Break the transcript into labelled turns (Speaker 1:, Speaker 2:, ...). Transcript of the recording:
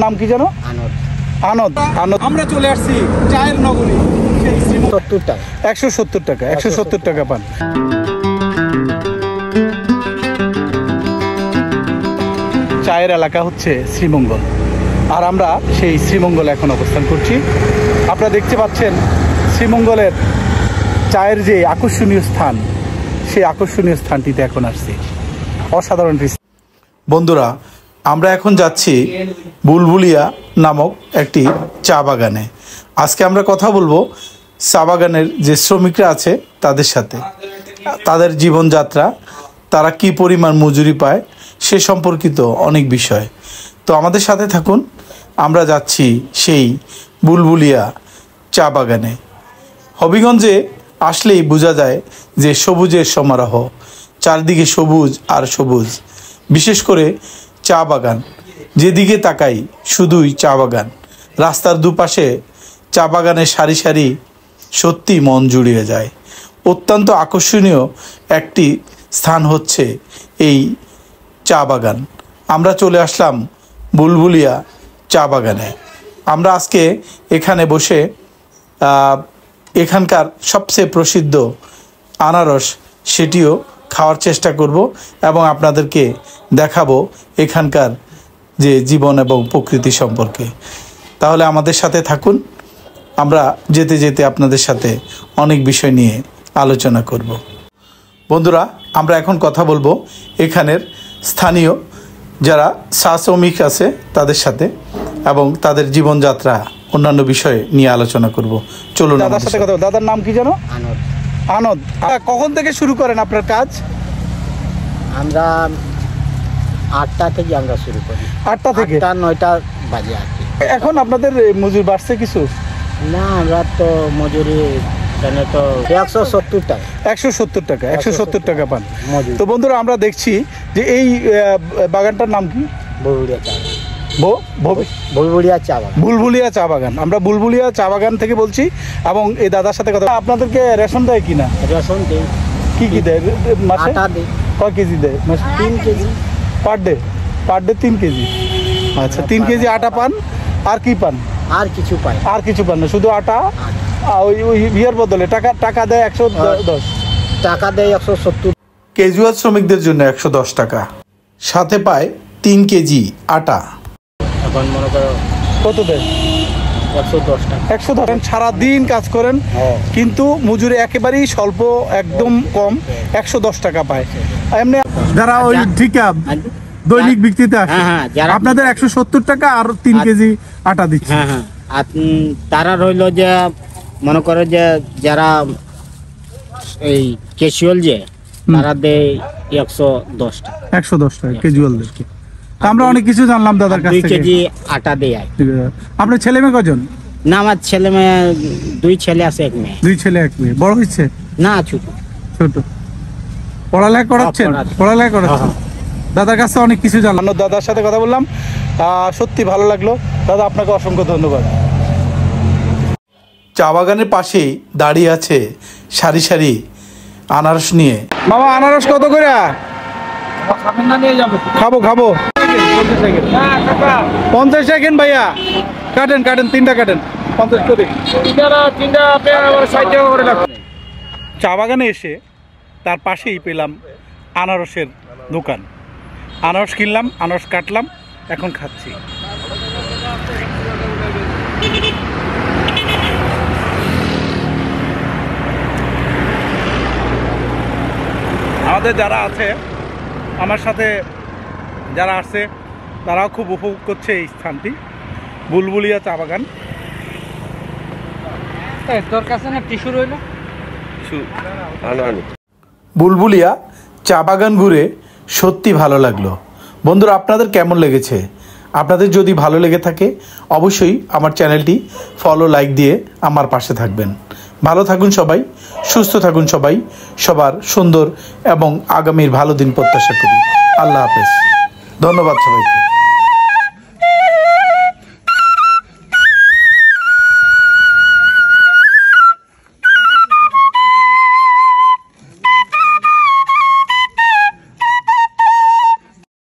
Speaker 1: নাম কি জানো?
Speaker 2: আনন্দ।
Speaker 1: আনন্দ। আনন্দ। আমরা চলে আসছি চায়ের নগরী।
Speaker 2: 70 টাকা।
Speaker 1: 170 টাকা। 170 টাকা পান। চায়ের এলাকা হচ্ছে শ্রীমঙ্গল, আর আমরা সেই শ্রীমঙ্গলে এখন অবস্থান করছি। আপনারা দেখতে পাচ্ছেন শ্রীমঙ্গলের চায়ের যে আকর্ষণীয় স্থান, সেই আকর্ষণীয় স্থানটিতে এখন আসছি। অসাধারণ। বন্ধুরা, আমরা এখন যাচ্ছি বুলবুলিয়া নামক একটি চা বাগানে। আজকে আমরা কথা বলবো চা বাগানের যে শ্রমিকরা আছে তাদের সাথে, তাদের জীবনযাত্রা, তারা কি পরিমাণ মজুরি পায় সে সম্পর্কিত অনেক বিষয়। তো আমাদের সাথে থাকুন। আমরা যাচ্ছি সেই বুলবুলিয়া চা বাগানে। হবিগঞ্জে আসলেই বোঝা যায় যে সবুজের সমারোহ, চারদিকে সবুজ আর সবুজ। বিশেষ করে চা বাগান, যেদিকে তাকাই শুধুই চা বাগান। রাস্তার দুপাশে চা বাগানের সারি সারি, সত্যি মন জুড়িয়ে যায়। অত্যন্ত আকর্ষণীয় একটি স্থান হচ্ছে এই চা বাগান। আমরা চলে আসলাম বুলবুলিয়া চা বাগানে। আমরা আজকে এখানে বসে এখানকার সবচেয়ে প্রসিদ্ধ আনারস সেটিও খাওয়ার চেষ্টা করব এবং আপনাদেরকে দেখাবো এখানকার যে জীবন এবং প্রকৃতি সম্পর্কে। তাহলে আমাদের সাথে থাকুন। আমরা যেতে যেতে আপনাদের সাথে অনেক বিষয় নিয়ে আলোচনা করব। বন্ধুরা, আমরা এখন কথা বলবো এখানের স্থানীয় যারা চা শ্রমিক আছে তাদের সাথে এবং তাদের জীবনযাত্রা, অন্যান্য বিষয়ে নিয়ে আলোচনা করব। চলুন দাদার সাথে কথা। দাদার নাম কি জানো?
Speaker 2: আনন্দ।
Speaker 1: আনন্দ। কখন থেকে শুরু করেন আপনার কাজ?
Speaker 2: আমরা 8টা থেকে আমরা শুরু করি।
Speaker 1: 8টা থেকে
Speaker 2: 9টা বাজে আর কি।
Speaker 1: এখন আপনাদের মজুরি বাড়ছে কিছু?
Speaker 2: না, আমরা তো মজুরি এখানে তো 170 টাকা।
Speaker 1: 170 টাকা। 170 টাকা পান।
Speaker 2: মজুরি।
Speaker 1: তো বন্ধুরা, আমরা দেখছি যে এই বাগানটার নাম কি?
Speaker 2: বুলবুলিয়া চা বাগান। বুলবুলিয়া চা বাগান।
Speaker 1: বুলবুলিয়া চা বাগান। আমরা বুলবুলিয়া চা বাগান থেকে বলছি এবং এই দাদার সাথে কথা। আপনাদেরকে রেশন দেয় কিনা?
Speaker 2: রেশন দেয়।
Speaker 1: কি দেয় মাসে?
Speaker 2: আটা দেয়।
Speaker 1: কয় কেজি দেয়?
Speaker 2: 3 কেজি
Speaker 1: পার ডে। 3 কেজি। আচ্ছা, 3 কেজি আটা পান। আর কি পান?
Speaker 2: আর কিছু পাই?
Speaker 1: আর কিছু পান না, শুধু আটা। ওই বিয়ার বদলে টাকা দেয় 110
Speaker 2: টাকা দেয়। 170।
Speaker 1: ক্যাজুয়াল শ্রমিকদের জন্য 110 টাকা, সাথে পায় 3 কেজি আটা।
Speaker 2: এখন মনে করো
Speaker 1: কত দেয়?
Speaker 2: 110 টাকা।
Speaker 1: 110। সারাদিন কাজ করেন কিন্তু মজুরি একেবারেই স্বল্প, একদম কম। 110 টাকা পায়। এমনি যারা ওই ঠিকা দৈনিক বিক্রিতে আসে আপনাদের 170 টাকা আর 3 কেজি আটা দিচ্ছে।
Speaker 2: হ্যাঁ। আর তারা রইল যে মনে করে যে যারা এই ক্যাজুয়াল যে তারা দেয় 110 টাকা।
Speaker 1: 110 টাকা ক্যাজুয়ালদেরকে। আমরা অনেক কিছু জানলাম দাদার কাছ থেকে।
Speaker 2: 2 কেজি আটা দেয়।
Speaker 1: আপনার ছেলে মেয়ে কজন?
Speaker 2: না, আমার ছেলে মেয়ে 2 ছেলে আছে, 1 মেয়ে।
Speaker 1: 2 ছেলে 1 মেয়ে। বড় হয়েছে?
Speaker 2: না, ছোট।
Speaker 1: পড়ালেখা করাচ্ছেন? পড়ালেখা করাচ্ছেন। দাদার কাছে অনেক কিছু জানলাম। দাদার সাথে কথা বললাম, সত্যি ভালো লাগলো। দাদা, আপনাকে অসংখ্য ধন্যবাদ। চা বাগানের পাশেই দাঁড়িয়ে আছে সারি সারি আনারস নিয়ে। মামা, আনারস কত করে? খাবো 50 সেকেন্ড ভাইয়া। কাটেন 3টা কাটেন। 50 করে। চা বাগানে এসে তার পাশেই পেলাম আনারসের দোকান। আনারস কিনলাম, আনারস কাটলাম, এখন খাচ্ছি। আমাদের যারা আছে, আমার সাথে যারা আছে, তারাও খুব উপভোগ করছে এই স্থানটি, বুলবুলিয়া চা বাগান।
Speaker 2: তোর কাছে না টিস্যু রইল?
Speaker 1: বুলবুলিয়া চা বাগান ঘুরে সত্যি ভালো লাগলো। বন্ধুরা, আপনাদের কেমন লেগেছে? আপনাদের যদি ভালো লেগে থাকে অবশ্যই আমার চ্যানেলটি ফলো, লাইক দিয়ে আমার পাশে থাকবেন। ভালো থাকুন সবাই, সুস্থ থাকুন সবাই। সবার সুন্দর এবং আগামীর ভালো দিন প্রত্যাশা করি। আল্লাহ হাফেজ। ধন্যবাদ সবাইকে।